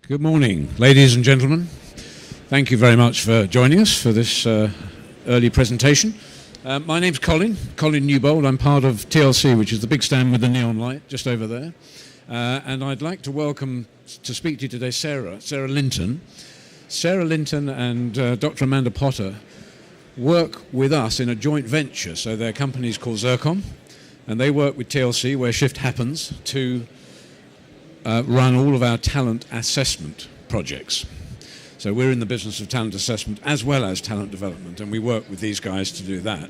Good morning, ladies and gentlemen. Thank you very much for joining us for this early presentation. My name's Colin Newbold. I'm part of TLC, which is the big stand with the neon light just over there. And I'd like to welcome to speak to you today Sarah Linton. Sarah Linton and Dr. Amanda Potter work with us in a joint venture. So their company is called Zircon, and they work with TLC, where Shift happens, to run all of our talent assessment projects. So we're in the business of talent assessment as well as talent development, and we work with these guys to do that.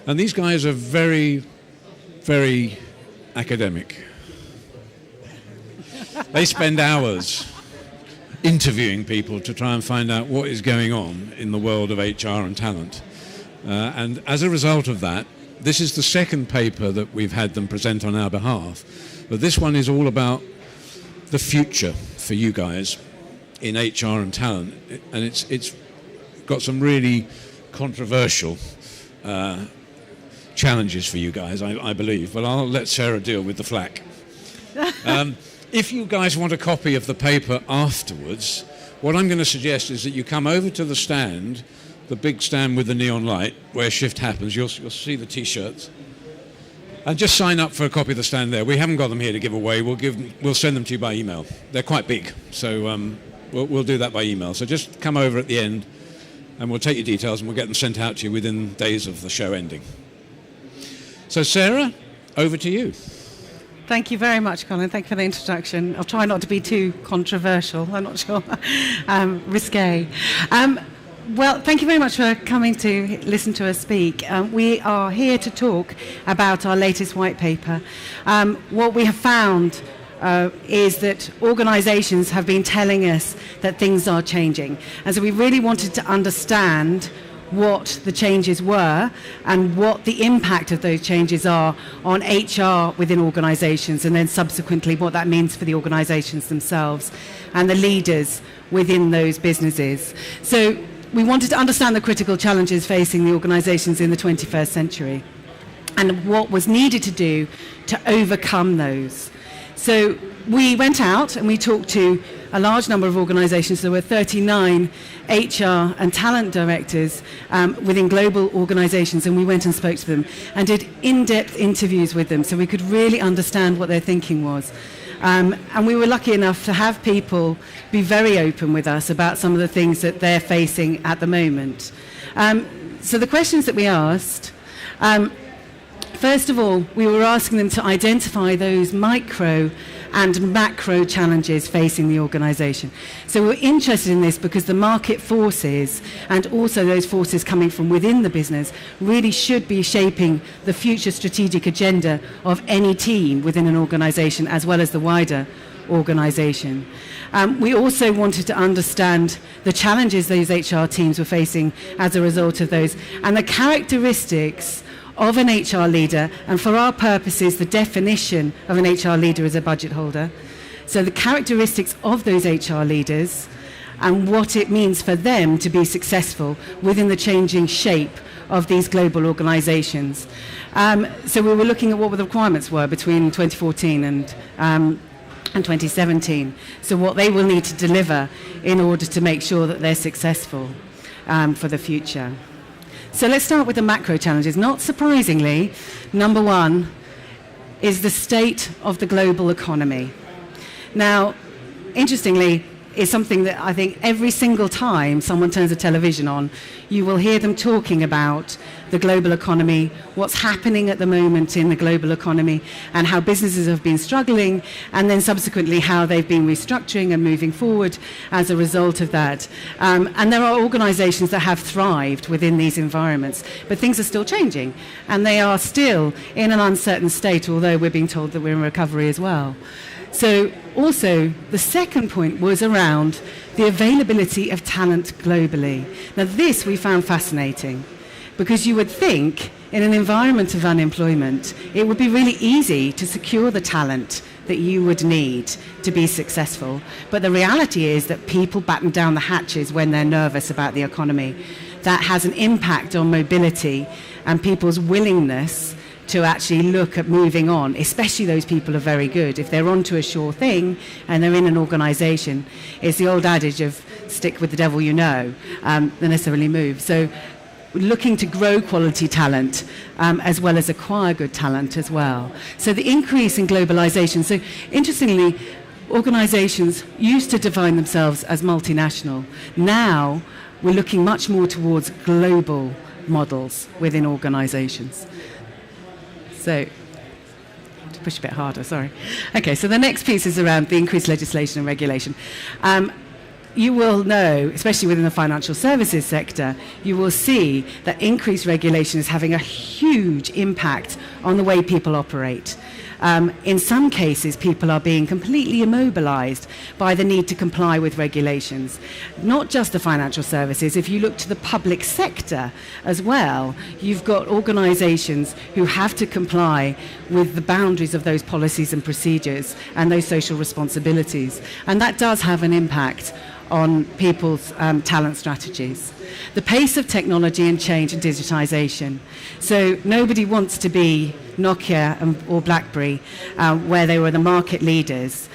And these guys are very, very academic. They spend hours interviewing people to try and find out what is going on in the world of HR and talent. And as a result of that, this is the second paper that we've had them present on our behalf. But this one is all about the future for you guys in HR and talent. And it's got some really controversial challenges for you guys, I believe. But I'll let Sarah deal with the flack. If you guys want a copy of the paper afterwards, what I'm going to suggest is that you come over to the stand, the big stand with the neon light, where Shift happens. You'll see the T-shirts. And just sign up for a copy of the stand there. We haven't got them here to give away. We'll send them to you by email. They're quite big, so we'll do that by email. So just come over at the end, and we'll take your details, and we'll get them sent out to you within days of the show ending. So Sarah, over to you. Thank you very much, Colin. Thank you for the introduction. I'll try not to be too controversial. I'm not sure. Risque. Well, thank you very much for coming to listen to us speak. We are here to talk about our latest white paper. What we have found is that organisations have been telling us that things are changing. And so we really wanted to understand what the changes were and what the impact of those changes are on HR within organisations, and then subsequently what that means for the organisations themselves and the leaders within those businesses. So we wanted to understand the critical challenges facing the organisations in the 21st century and what was needed to do to overcome those. So we went out and we talked to a large number of organisations. There were 39 HR and talent directors within global organisations, and we went and spoke to them and did in-depth interviews with them so we could really understand what their thinking was. And we were lucky enough to have people be very open with us about some of the things that they're facing at the moment. So the questions that we asked, first of all, we were asking them to identify those micro and macro challenges facing the organisation. So we're interested in this because the market forces and also those forces coming from within the business really should be shaping the future strategic agenda of any team within an organisation as well as the wider organisation. We also wanted to understand the challenges those HR teams were facing as a result of those and the characteristics of an HR leader, and for our purposes, the definition of an HR leader is a budget holder. So the characteristics of those HR leaders and what it means for them to be successful within the changing shape of these global organisations. So we were looking at what the requirements were between 2014 and 2017. So what they will need to deliver in order to make sure that they're successful for the future. So let's start with the macro challenges. Not surprisingly, number one is the state of the global economy. Now, interestingly, is something that I think every single time someone turns a television on, you will hear them talking about the global economy, what's happening at the moment in the global economy, and how businesses have been struggling, and then subsequently how they've been restructuring and moving forward as a result of that. And there are organisations that have thrived within these environments, but things are still changing, and they are still in an uncertain state, although we're being told that we're in recovery as well. So also, the second point was around the availability of talent globally. Now this we found fascinating because you would think in an environment of unemployment, it would be really easy to secure the talent that you would need to be successful. But the reality is that people batten down the hatches when they're nervous about the economy. That has an impact on mobility and people's willingness to actually look at moving on, especially those people who are very good. If they're onto a sure thing and they're in an organisation, it's the old adage of stick with the devil you know, than necessarily move. So looking to grow quality talent as well as acquire good talent as well. So the increase in globalisation. So interestingly, organisations used to define themselves as multinational. Now we're looking much more towards global models within organisations. So, to push a bit harder, sorry. Okay, so the next piece is around the increased legislation and regulation. You will know, especially within the financial services sector, you will see that increased regulation is having a huge impact on the way people operate. In some cases, people are being completely immobilized by the need to comply with regulations. Not just the financial services. If you look to the public sector as well, you've got organizations who have to comply with the boundaries of those policies and procedures and those social responsibilities. And that does have an impact on people's talent strategies. The pace of technology and change and digitization. So nobody wants to be Nokia or BlackBerry, where they were the market leaders.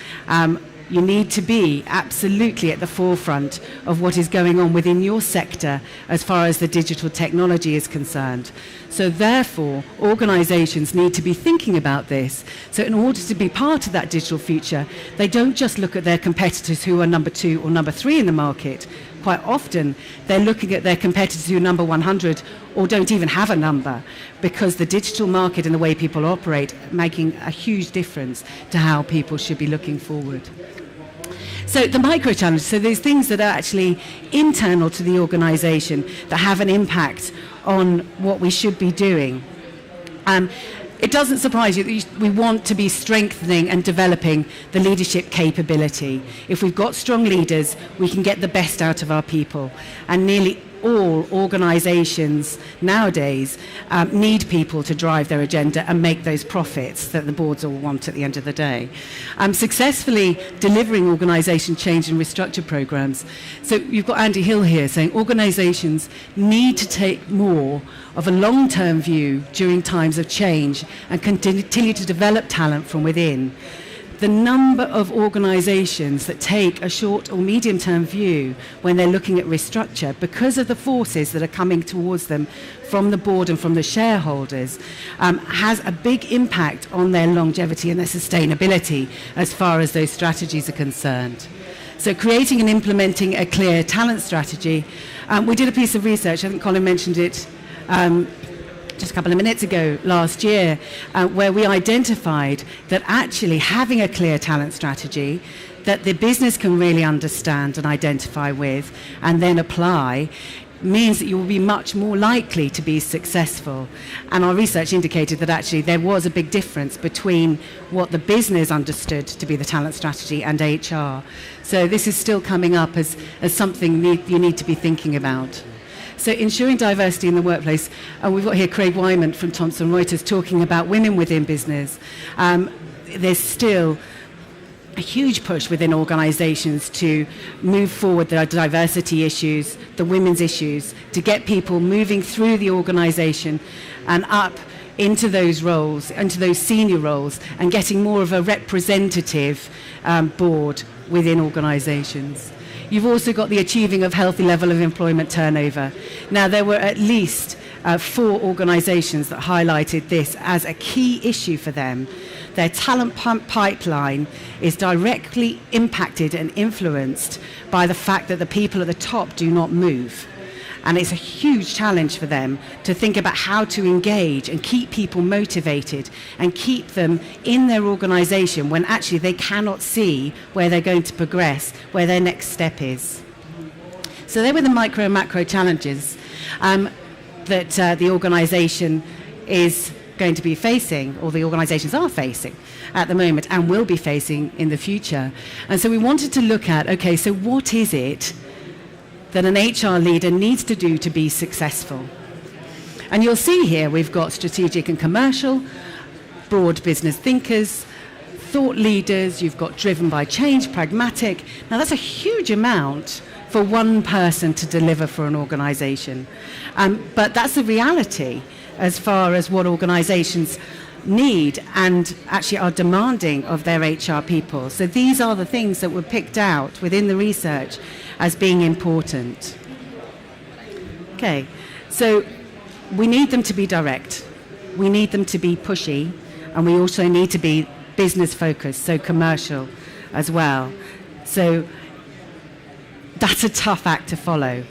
You need to be absolutely at the forefront of what is going on within your sector as far as the digital technology is concerned. So therefore, organizations need to be thinking about this. So in order to be part of that digital future, they don't just look at their competitors who are number 2 or number 3 in the market. Quite often, they're looking at their competitors who are number 100 or don't even have a number, because the digital market and the way people operate making a huge difference to how people should be looking forward. So the micro challenges, so there's things that are actually internal to the organisation that have an impact on what we should be doing. It doesn't surprise you that we want to be strengthening and developing the leadership capability. If we've got strong leaders, we can get the best out of our people. And nearly all organisations nowadays need people to drive their agenda and make those profits that the boards all want at the end of the day. Successfully delivering organisation change and restructure programmes. So you've got Andy Hill here saying organisations need to take more of a long-term view during times of change and continue to develop talent from within. The number of organisations that take a short or medium-term view when they're looking at restructure, because of the forces that are coming towards them from the board and from the shareholders, has a big impact on their longevity and their sustainability as far as those strategies are concerned. So creating and implementing a clear talent strategy. We did a piece of research, I think Colin mentioned it just a couple of minutes ago last year, where we identified that actually having a clear talent strategy that the business can really understand and identify with and then apply means that you will be much more likely to be successful. And our research indicated that actually there was a big difference between what the business understood to be the talent strategy and HR. So this is still coming up as something you need to be thinking about. So ensuring diversity in the workplace, and we've got here Craig Wyman from Thomson Reuters talking about women within business. There's still a huge push within organisations to move forward the diversity issues, the women's issues, to get people moving through the organisation and up into those roles, into those senior roles, and getting more of a representative board within organisations. You've also got the achieving of healthy level of employment turnover. Now, there were at least 4 organisations that highlighted this as a key issue for them. Their talent pipeline is directly impacted and influenced by the fact that the people at the top do not move. And it's a huge challenge for them to think about how to engage and keep people motivated and keep them in their organisation when actually they cannot see where they're going to progress, where their next step is. So they were the micro and macro challenges that the organisation is going to be facing, or the organisations are facing at the moment and will be facing in the future. And so we wanted to look at, okay, so what is it that an HR leader needs to do to be successful? And you'll see here we've got strategic and commercial, broad business thinkers, thought leaders, you've got driven by change, pragmatic. Now that's a huge amount for one person to deliver for an organisation. But that's the reality, as far as what organisations need and actually are demanding of their HR people. So these are the things that were picked out within the research as being important. Okay, so we need them to be direct, we need them to be pushy, and we also need to be business focused, so commercial as well. So that's a tough act to follow.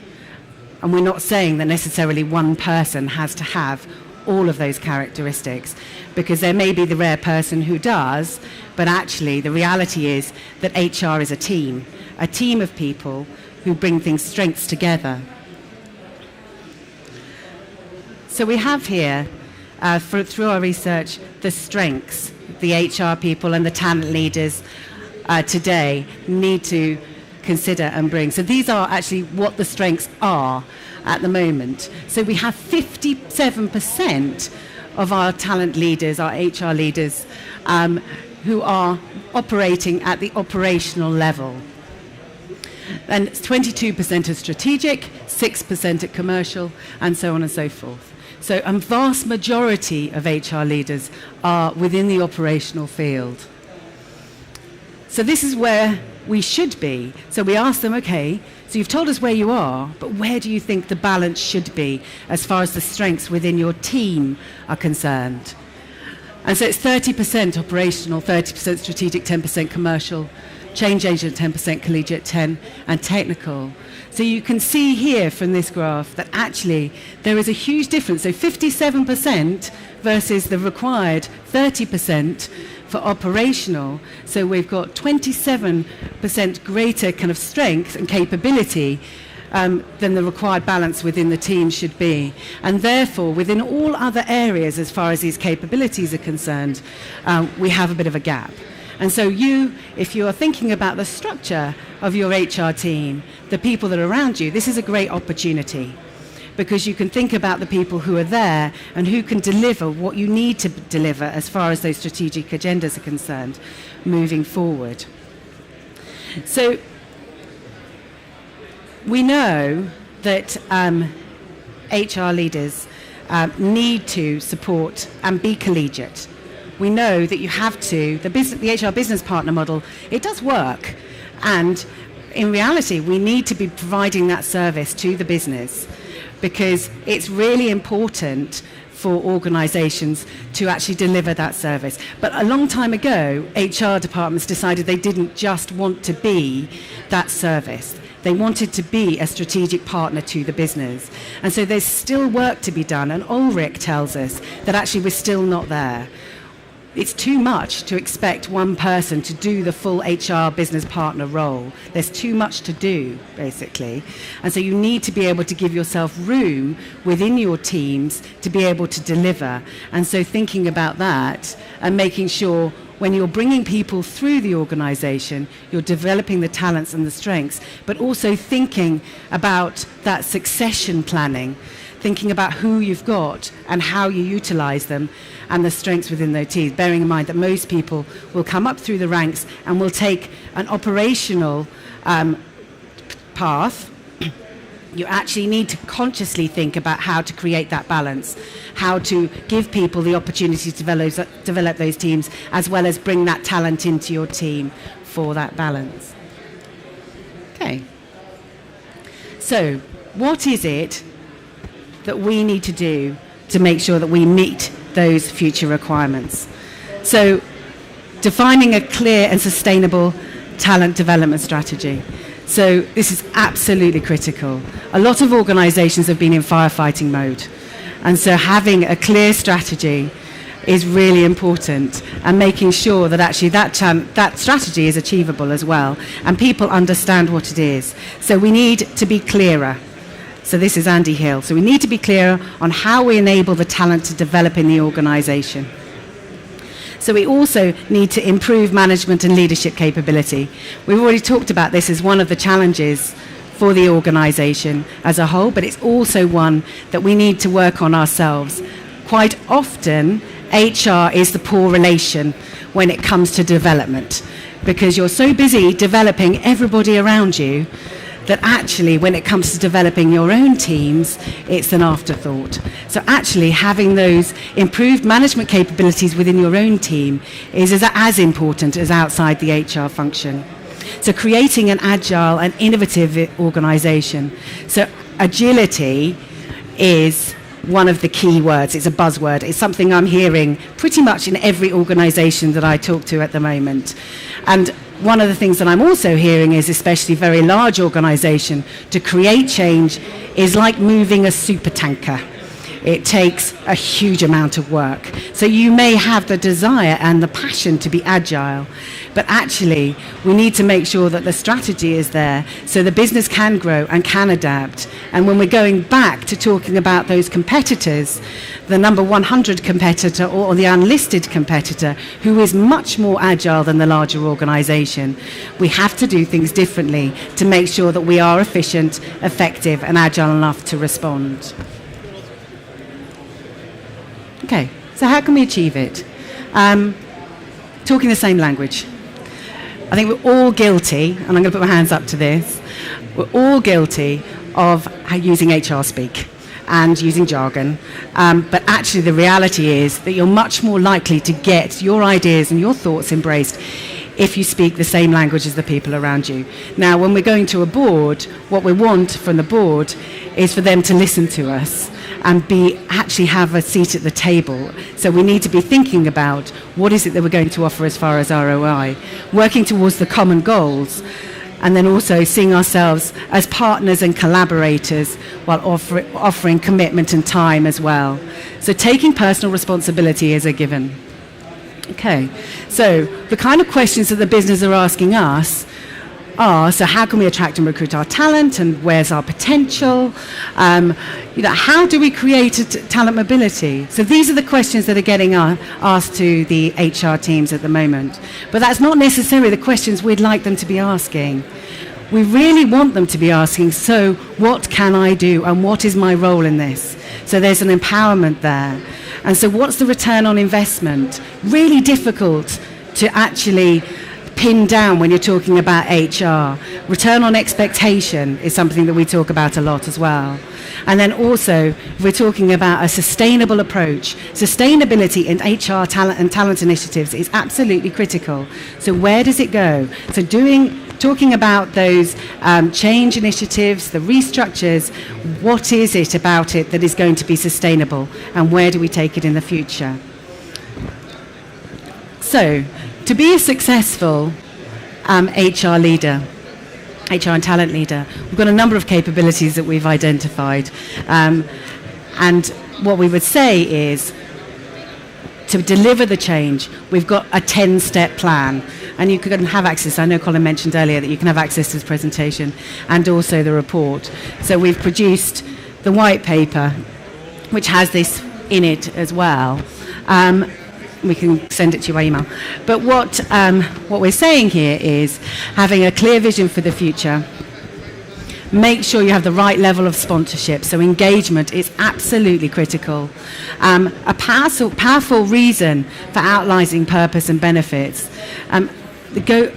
And we're not saying that necessarily one person has to have all of those characteristics, because there may be the rare person who does, but actually the reality is that HR is a team of people who bring strengths together. So we have here, through our research, the strengths the HR people and the talent leaders today need to consider and bring. So these are actually what the strengths are at the moment. So we have 57% of our talent leaders, our HR leaders, who are operating at the operational level. And 22% are strategic, 6% at commercial, and so on and so forth. So a vast majority of HR leaders are within the operational field. So this is where we should be. So we ask them, okay, so you've told us where you are, but where do you think the balance should be as far as the strengths within your team are concerned? And so it's 30% operational, 30% strategic, 10% commercial, change agent 10%, collegiate 10%, and technical. So you can see here from this graph that actually there is a huge difference. So 57% versus the required 30% for operational. So we've got 27% greater kind of strength and capability than the required balance within the team should be. And therefore, within all other areas, as far as these capabilities are concerned, we have a bit of a gap. And so if you are thinking about the structure of your HR team, the people that are around you, this is a great opportunity, because you can think about the people who are there and who can deliver what you need to deliver as far as those strategic agendas are concerned moving forward. So we know that HR leaders need to support and be collegiate. We know that you have to, the HR business partner model, it does work. And in reality, we need to be providing that service to the business, because it's really important for organisations to actually deliver that service. But a long time ago, HR departments decided they didn't just want to be that service. They wanted to be a strategic partner to the business. And so there's still work to be done. And Ulrich tells us that actually we're still not there. It's too much to expect one person to do the full HR business partner role. There's too much to do, basically. And so you need to be able to give yourself room within your teams to be able to deliver. And so thinking about that and making sure when you're bringing people through the organisation, you're developing the talents and the strengths, but also thinking about that succession planning, thinking about who you've got and how you utilise them and the strengths within those teams, bearing in mind that most people will come up through the ranks and will take an operational path. You actually need to consciously think about how to create that balance, how to give people the opportunity to develop those teams, as well as bring that talent into your team for that balance. Okay. So, what is it that we need to do to make sure that we meet those future requirements? So, defining a clear and sustainable talent development strategy. So this is absolutely critical. A lot of organisations have been in firefighting mode, and so having a clear strategy is really important, and making sure that actually that strategy is achievable as well, and people understand what it is. So we need to be clearer. So this is Andy Hill. So we need to be clearer on how we enable the talent to develop in the organisation. So we also need to improve management and leadership capability. We've already talked about this as one of the challenges for the organisation as a whole, but it's also one that we need to work on ourselves. Quite often, HR is the poor relation when it comes to development, because you're so busy developing everybody around you that actually when it comes to developing your own teams, it's an afterthought. So actually having those improved management capabilities within your own team is as important as outside the HR function. So creating an agile and innovative organisation. So agility is one of the key words. It's a buzzword. It's something I'm hearing pretty much in every organisation that I talk to at the moment. And one of the things that I'm also hearing is, especially very large organisation, to create change is like moving a supertanker. It takes a huge amount of work. So you may have the desire and the passion to be agile, but actually we need to make sure that the strategy is there so the business can grow and can adapt. And when we're going back to talking about those competitors, the number 100 competitor or the unlisted competitor, who is much more agile than the larger organisation, we have to do things differently to make sure that we are efficient, effective and agile enough to respond. Okay, so how can we achieve it? Talking the same language. I think we're all guilty, and I'm going to put my hands up to this, we're all guilty of using HR speak and using jargon, but actually the reality is that you're much more likely to get your ideas and your thoughts embraced if you speak the same language as the people around you. Now, when we're going to a board, what we want from the board is for them to listen to us and actually have a seat at the table. So we need to be thinking about what is it that we're going to offer as far as ROI, working towards the common goals, and then also seeing ourselves as partners and collaborators while offering commitment and time as well. So taking personal responsibility is a given. Okay, so the kind of questions that the business are asking us are, so how can we attract and recruit our talent, and where's our potential? How do we create talent mobility? So these are the questions that are getting asked to the HR teams at the moment. But that's not necessarily the questions we'd like them to be asking. We really want them to be asking, so what can I do and what is my role in this? So there's an empowerment there. And so what's the return on investment? Really difficult to actually pin down when you're talking about HR. Return on expectation is something that we talk about a lot as well. And then also, if we're talking about a sustainable approach, sustainability in HR talent initiatives is absolutely critical. So where does it go? So talking about those change initiatives, the restructures, what is it about it that is going to be sustainable, and where do we take it in the future? So, to be a successful HR leader, HR and talent leader, we've got a number of capabilities that we've identified. And what we would say is, to deliver the change, we've got a 10-step plan. And you can have access, I know Colin mentioned earlier that you can have access to this presentation and also the report. So we've produced the white paper, which has this in it as well. We can send it to you by email. But what we're saying here is having a clear vision for the future. Make sure you have the right level of sponsorship. So engagement is absolutely critical. A powerful reason for outlining purpose and benefits.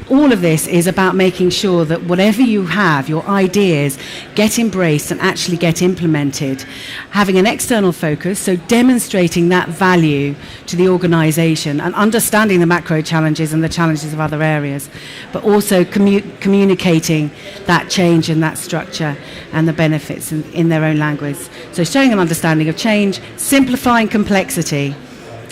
All of this is about making sure that whatever you have, your ideas, get embraced and actually get implemented. Having an external focus, so demonstrating that value to the organisation and understanding the macro challenges and the challenges of other areas, but also communicating that change and that structure and the benefits in their own language. So showing an understanding of change, simplifying complexity.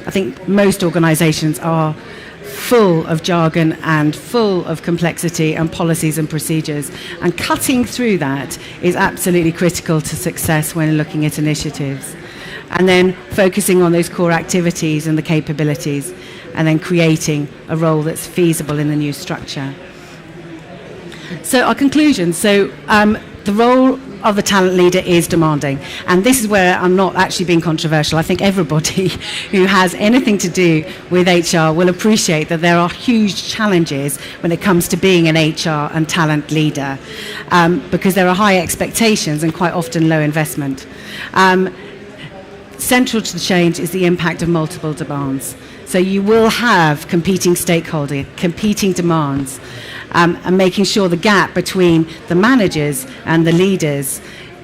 I think most organisations are full of jargon and full of complexity and policies and procedures, and cutting through that is absolutely critical to success when looking at initiatives. And then focusing on those core activities and the capabilities, and then creating a role that's feasible in the new structure. So our conclusion, the role of the talent leader is demanding. And this is where I'm not actually being controversial. I think everybody who has anything to do with HR will appreciate that there are huge challenges when it comes to being an HR and talent leader, because there are high expectations and quite often low investment. Central to the change is the impact of multiple demands. So you will have competing stakeholders, competing demands. and making sure the gap between the managers and the leaders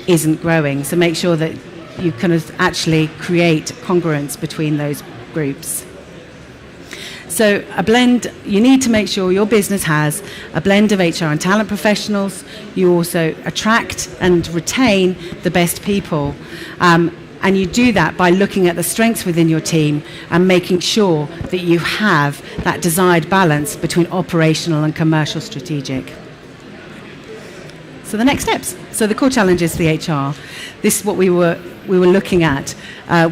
isn't growing. So make sure that you kind of actually create congruence between those groups. So a blend, you need to make sure your business has a blend of HR and talent professionals. You also attract and retain the best people. And you do that by looking at the strengths within your team and making sure that you have that desired balance between operational and commercial strategic. So the next steps. So the core challenges for the HR. This is what we were looking at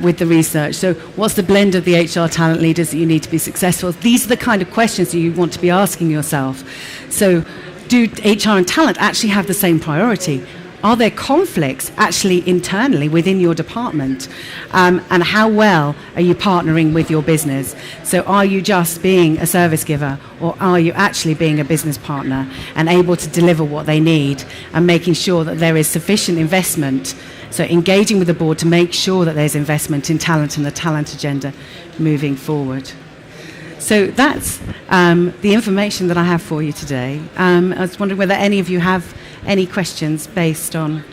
with the research. So what's the blend of the HR talent leaders that you need to be successful? These are the kind of questions that you want to be asking yourself. So do HR and talent actually have the same priority? Are there conflicts actually internally within your department? And how well are you partnering with your business? So are you just being a service giver, or are you actually being a business partner and able to deliver what they need and making sure that there is sufficient investment? So engaging with the board to make sure that there's investment in talent and the talent agenda moving forward. So that's the information that I have for you today. I was wondering whether any of you have any questions based on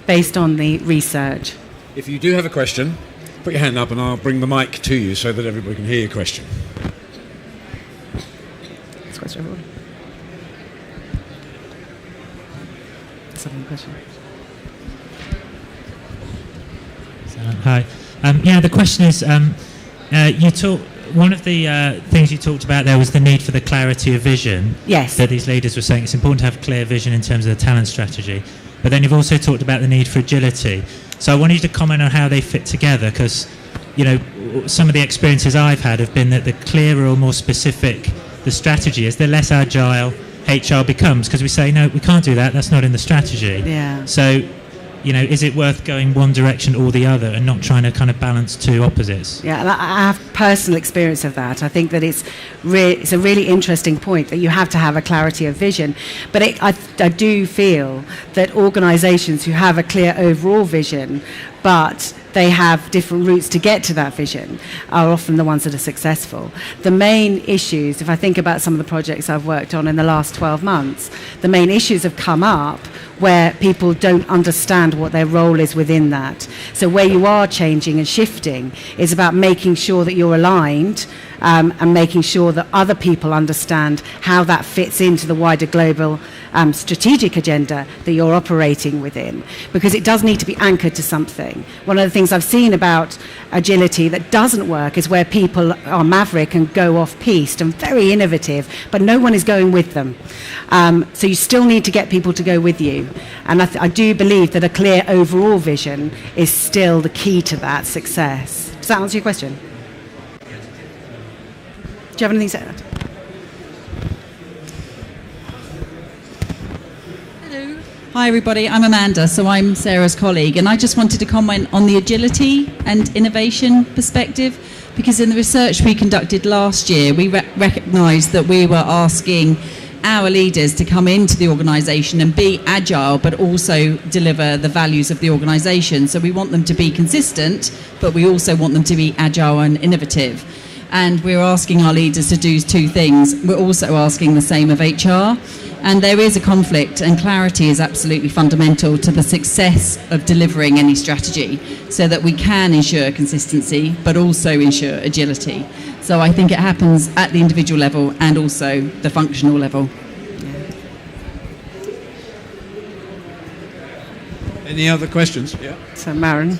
the research. If you do have a question, put your hand up and I'll bring the mic to you so that everybody can hear your question. That's question everyone. Second question. Hi. The question is, one of the things you talked about there was the need for the clarity of vision. Yes. That these leaders were saying it's important to have clear vision in terms of the talent strategy. But then you've also talked about the need for agility. So I wanted you to comment on how they fit together, because, some of the experiences I've had have been that the clearer or more specific the strategy is, the less agile HR becomes, because we say, no, we can't do that, that's not in the strategy. Yeah. So, is it worth going one direction or the other and not trying to kind of balance two opposites? Yeah, and I have personal experience of that. I think that it's a really interesting point that you have to have a clarity of vision. But I do feel that organisations who have a clear overall vision, but they have different routes to get to that vision, are often the ones that are successful. The main issues, if I think about some of the projects I've worked on in the last 12 months, the main issues have come up where people don't understand what their role is within that. So where you are changing and shifting is about making sure that you're aligned and making sure that other people understand how that fits into the wider global strategic agenda that you're operating within, because it does need to be anchored to something. One of the things I've seen about agility that doesn't work is where people are maverick and go off-piste and very innovative, but no one is going with them. So you still need to get people to go with you. And I do believe that a clear overall vision is still the key to that success. Does that answer your question? Do you have anything to say? Hello. Hi everybody, I'm Amanda, so I'm Sarah's colleague, and I just wanted to comment on the agility and innovation perspective, because in the research we conducted last year, we recognised that we were asking our leaders to come into the organisation and be agile, but also deliver the values of the organisation. So we want them to be consistent, but we also want them to be agile and innovative. And we're asking our leaders to do two things. We're also asking the same of HR. And there is a conflict, and clarity is absolutely fundamental to the success of delivering any strategy, so that we can ensure consistency, but also ensure agility. So I think it happens at the individual level and also the functional level. Any other questions? Yeah. So Maren.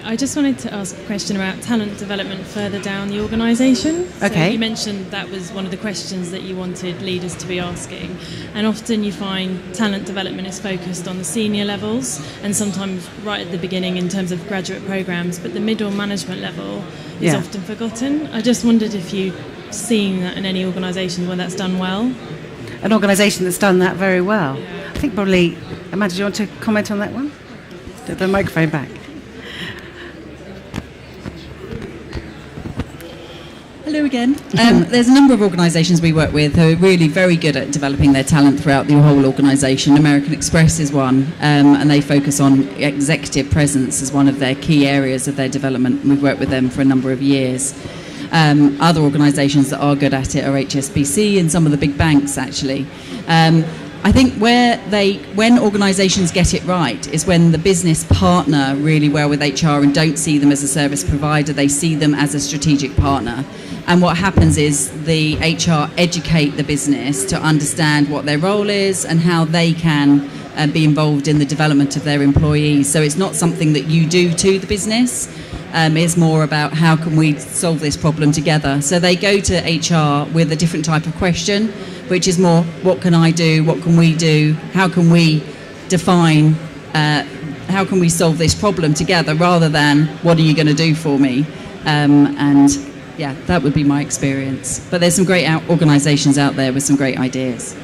I just wanted to ask a question about talent development further down the organisation. Okay. So you mentioned that was one of the questions that you wanted leaders to be asking. And often you find talent development is focused on the senior levels, and sometimes right at the beginning in terms of graduate programmes, but the middle management level is often forgotten. I just wondered if you've seen that in any organisation where that's done well. An organisation that's done that very well. I think probably, Amanda, do you want to comment on that one? The microphone back. Hello again. There's a number of organisations we work with who are really very good at developing their talent throughout the whole organisation. American Express is one, and they focus on executive presence as one of their key areas of their development. We've worked with them for a number of years. Other organisations that are good at it are HSBC and some of the big banks, actually. I think when organisations get it right is when the business partner really well with HR and don't see them as a service provider, they see them as a strategic partner. And what happens is the HR educate the business to understand what their role is and how they can be involved in the development of their employees. So it's not something that you do to the business. It's more about how can we solve this problem together. So they go to HR with a different type of question, which is more, what can I do? What can we do? How can we define, how can we solve this problem together rather than what are you going to do for me? And yeah, that would be my experience. But there's some great organisations out there with some great ideas.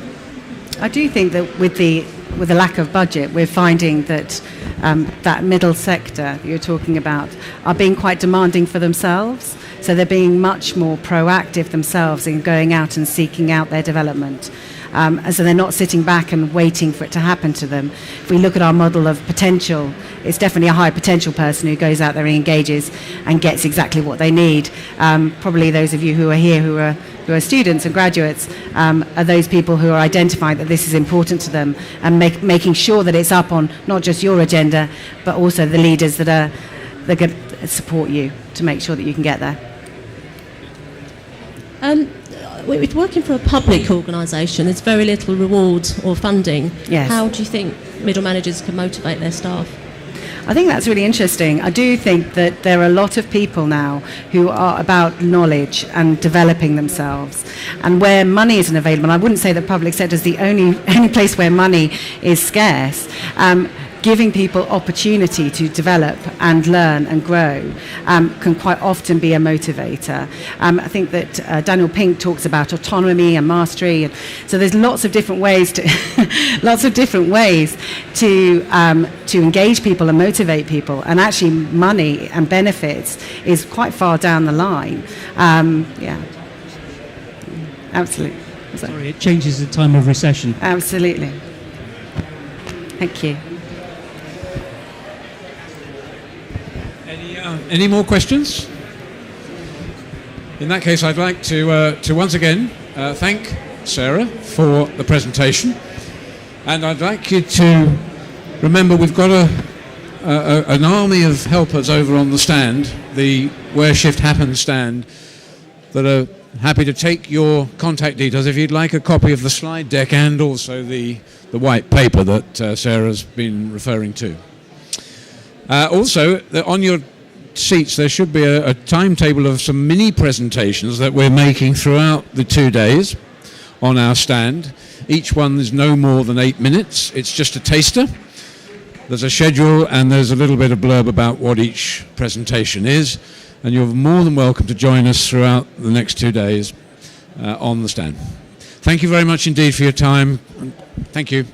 I do think that with the lack of budget, we're finding that that middle sector that you're talking about are being quite demanding for themselves. So they're being much more proactive themselves in going out and seeking out their development. And so they're not sitting back and waiting for it to happen to them. If we look at our model of potential, it's definitely a high potential person who goes out there and engages and gets exactly what they need. Probably those of you who are here who are students and graduates are those people who are identifying that this is important to them and making sure that it's up on not just your agenda, but also the leaders that can support you to make sure that you can get there. We're working for a public organisation. There's very little reward or funding. Yes. How do you think middle managers can motivate their staff? I think that's really interesting. I do think that there are a lot of people now who are about knowledge and developing themselves. And where money isn't available, and I wouldn't say that public sector is the only place where money is scarce, giving people opportunity to develop and learn and grow can quite often be a motivator. I think that Daniel Pink talks about autonomy and mastery, and so there's lots of different ways to to engage people and motivate people. And actually, money and benefits is quite far down the line. Yeah, absolutely. Sorry, it changes at time of recession. Absolutely. Thank you. Any more questions? In that case, I'd like to once again thank Sarah for the presentation, and I'd like you to remember we've got an army of helpers over on the stand, the Where Shift Happens stand, that are happy to take your contact details if you'd like a copy of the slide deck and also the white paper that Sarah's been referring to. Also, on your seats there should be a timetable of some mini presentations that we're making throughout the 2 days on our stand. Each one is no more than 8 minutes. It's just a taster. There's a schedule and there's a little bit of blurb about what each presentation is, and you're more than welcome to join us throughout the next 2 days on the stand. Thank you very much indeed for your time. Thank you.